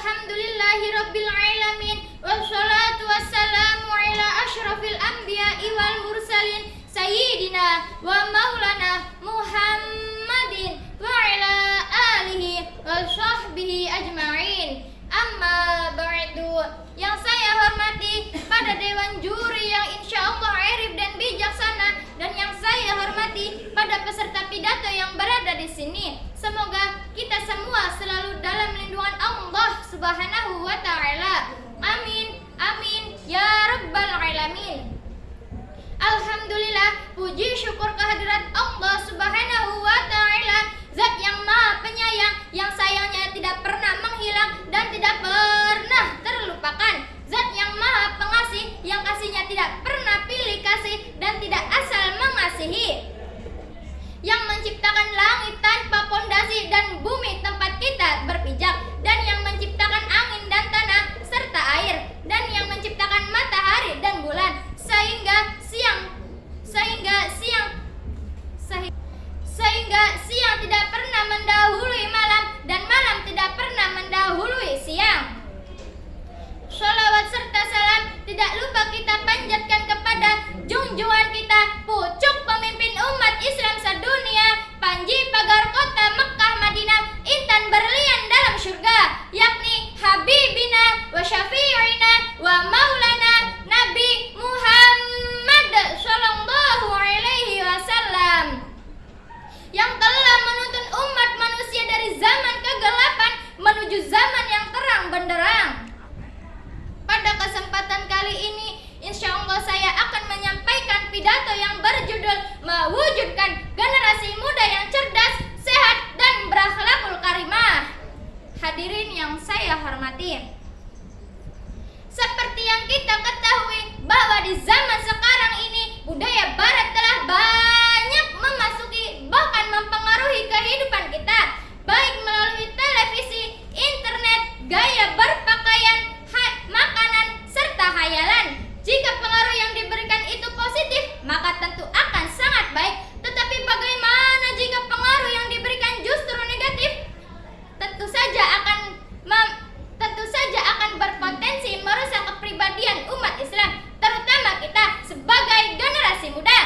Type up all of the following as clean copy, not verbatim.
Alhamdulillahirabbil alamin wassalatu wassalamu ala asyrafil anbiya'i wal mursalin sayyidina wa maulana Muhammadin wa ala alihi wa sahbihi ajma'in. Amma ba'du. Yang saya hormati pada dewan juri yang insyaallah arif dan bijaksana, dan yang saya hormati pada peserta pidato yang berada di sini. Semoga kita semua selalu dalam lindungan Allah Subhanahu wa taala. Amin. Amin ya rabbal alamin. Alhamdulillah, puji syukur kehadirat Allah Subhanahu wa taala, Zat yang Maha Penyayang, yang sayangnya tidak pernah menghilang dan tidak pernah terlupakan. Zat yang Maha Pengasih, yang kasihnya tidak pernah pilih kasih dan tidak asal mengasihi. Yang menciptakan langit tanpa pondasi dan bumi tempat kita berpijak, dan yang menciptakan angin dan tanah serta air, dan yang menciptakan matahari dan bulan, sehingga siang tidak pernah mendahului malam dan malam tidak pernah mendahului siang. Sholawat serta salam tidak lupa kita panjatkan kepada junjungan kita, pucuk pemimpin umat Islam sedunia, panji pagar kota Mekah Madinah, intan berlian dalam surga, yakni Habibina wa Syafi'ina wa Maulana Nabi Muhammad sallallahu alaihi wasallam, yang telah menuntun umat manusia dari zaman kegelapan menuju zaman yang terang benderang. Pada kesempatan kali ini, insya Allah saya akan menyampaikan pidato yang berjudul mewujudkan generasi muda yang cerdas, sehat, dan berakhlakul karimah. Hadirin yang saya hormati, seperti yang kita ketahui bahwa di zaman sekarang ini budaya barat telah banyak memasuki bahkan mempengaruhi kehidupan kita, baik melalui televisi, internet, gaya berpakaian, makanan, serta hayalan. Jika pengaruh yang diberikan itu positif, maka tentu akan sangat baik. Tetapi bagaimana jika pengaruh yang diberikan justru negatif? Tentu saja akan berpotensi merusak kepribadian umat Islam, terutama kita sebagai generasi muda.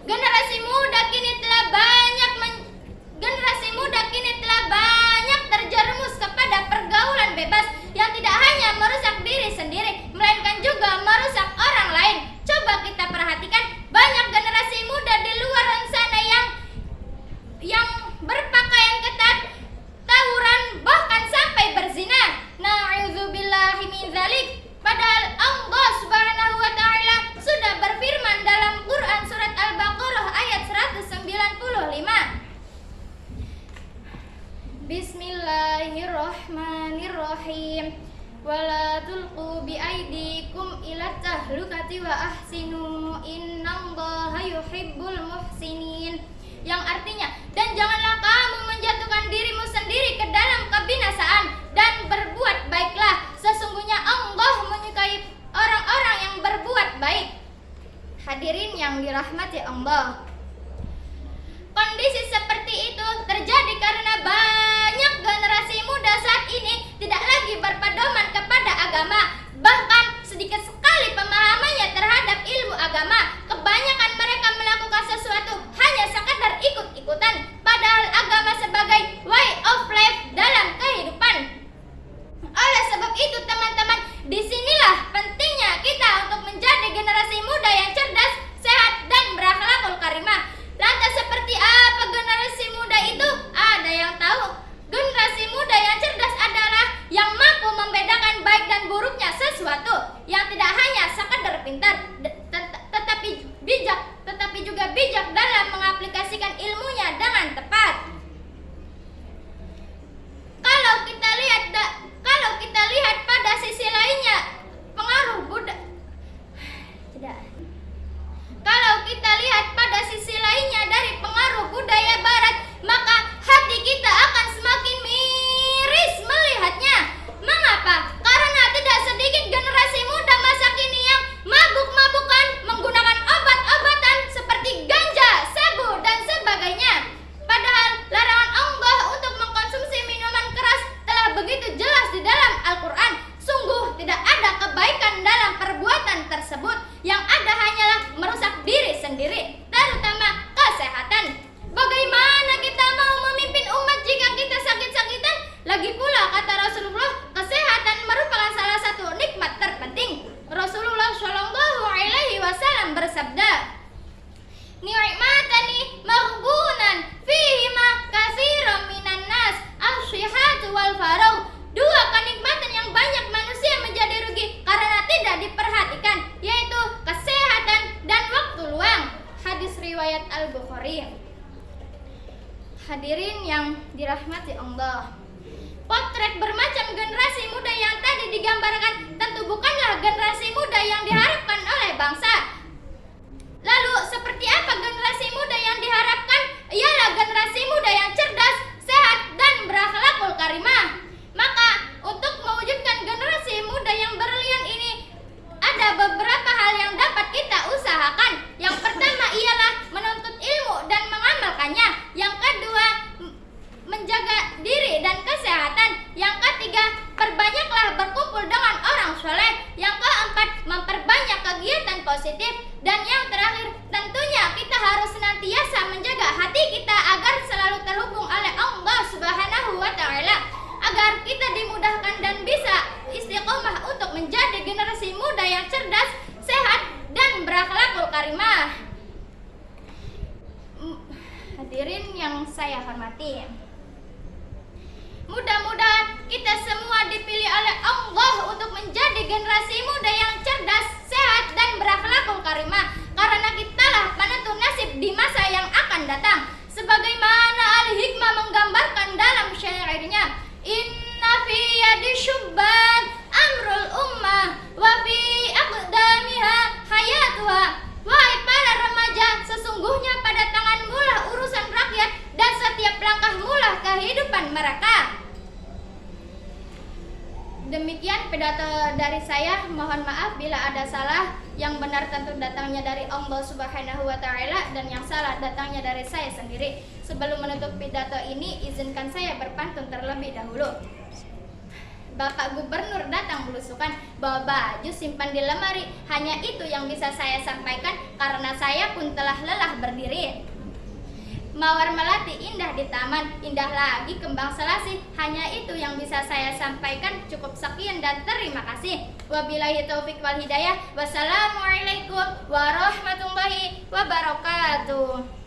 Generasi muda kini telah banyak terjerumus kepada pergaulan bebas yang tidak hanya merusak diri sendiri, melainkan juga merusak orang lain. Coba kita perhatikan, banyak generasi muda di luar sana yang berpakaian ketat, tawuran, bahkan sampai berzina. Na'udzubillahi min dzalik. Padahal Allah Subhanahu wa taala sudah berfirman dalam Quran surat Al-Baqarah ayat 195. Bismillahirrahmanirrahim. Wala tulqu biaidikum ila tahlukati wa ahsinu innallaha yuhibbul muhsinin. Yang artinya, dan janganlah kamu menjatuhkan dirimu sendiri ke dalam kebinasaan, dan berbuat baiklah, sesungguhnya Allah menyukai orang-orang yang berbuat baik. Hadirin yang dirahmati Allah, kondisi seperti itu terjadi karena banyak generasi muda saat ini tidak lagi berpedoman kepada agama, bahkan sedikit sekali pemahamannya terhadap ilmu agama. Kebanyakan mereka melakukan sesuatu hanya sekadar ikut-ikutan, padahal agama sebagai way of life dalam kehidupan. Oleh sebab itu teman-teman, disinilah pentingnya kita untuk menjadi generasi muda yang cerdas, sehat, dan berakhlakul karimah. Lantas seperti apa generasi muda itu? Ada yang tahu? Generasi muda yang cerdas adalah yang mampu membedakan baik dan buruknya sesuatu, yang tidak hanya sekadar pintar, tetapi juga bijak dalam mengaplikasikan ilmunya dengan tepat. Kalau kita lihat pada sisi lainnya, dari pengaruh budaya barat, maka hati kita akan semakin miris melihatnya. Mengapa? Karena tidak sedikit generasi muda masa kini yang mabuk-mabukan, menggunakan obat-obatan seperti ganja, sabu, dan sebagainya. Padahal larangan Allah untuk mengkonsumsi minuman keras telah begitu jelas di bersabda, ni'matani maghbunan fihima katsiran minan nas ash-shihatu wal faragh. Dua kenikmatan yang banyak manusia menjadi rugi karena tidak diperhatikan, yaitu kesehatan dan waktu luang. Hadis riwayat Al-Bukhari. Hadirin yang dirahmati Allah, potret bermacam generasi muda yang tadi digambarkan tentu bukanlah generasi muda yang diharapkan oleh bangsa. Lalu seperti apa generasi muda yang diharapkan? Ialah generasi muda yang cerdas, sehat, dan berakhlakul karimah. Maka untuk mewujudkan generasi muda yang berlian ini ada beberapa hal yang dapat kita usahakan. Yang pertama ialah menuntut ilmu dan mengamalkannya. Yang kedua, menjaga diri dan kesehatan. Yang ketiga, perbanyaklah berkumpul dengan orang soleh. Yang keempat, memperbanyak kegiatan positif. Dan yang terakhir, tentunya kita harus senantiasa menjaga hati kita agar selalu terhubung oleh Allah Subhanahu wa Ta'ala, agar kita dimudahkan dan bisa istiqomah untuk menjadi generasi muda yang cerdas, sehat, dan berakhlakul karimah. Hadirin yang saya hormati, mudah-mudahan kita semua dipilih oleh Allah untuk menjadi generasi muda yang cerdas, sehat, dan berakhlakul karimah, karena kitalah penentu nasib di masa yang akan datang. Sebagaimana Al-Hikmah menggambarkan dalam syairnya, inna fi yadi syubban amrul ummah wa fi aqdamiha hayatuha. Wahai para remaja, sesungguhnya pada tanganmu lah urusan rakyat dan setiap langkahmu lah kehidupan mereka. Demikian pidato dari saya. Mohon maaf bila ada salah. Yang benar tentu datangnya dari Allah Subhanahu wa Ta'ala, dan yang salah datangnya dari saya sendiri. Sebelum menutup pidato ini, izinkan saya berpantun terlebih dahulu. Bapak Gubernur datang belusukan, bawa baju simpan di lemari. Hanya itu yang bisa saya sampaikan, karena saya pun telah lelah berdiri. Mawar melati indah di taman, indah lagi kembang selasih. Hanya itu yang bisa saya sampaikan. Cukup sekian dan terima kasih. Wabillahi taufik wal hidayah. Wassalamualaikum warahmatullahi wabarakatuh.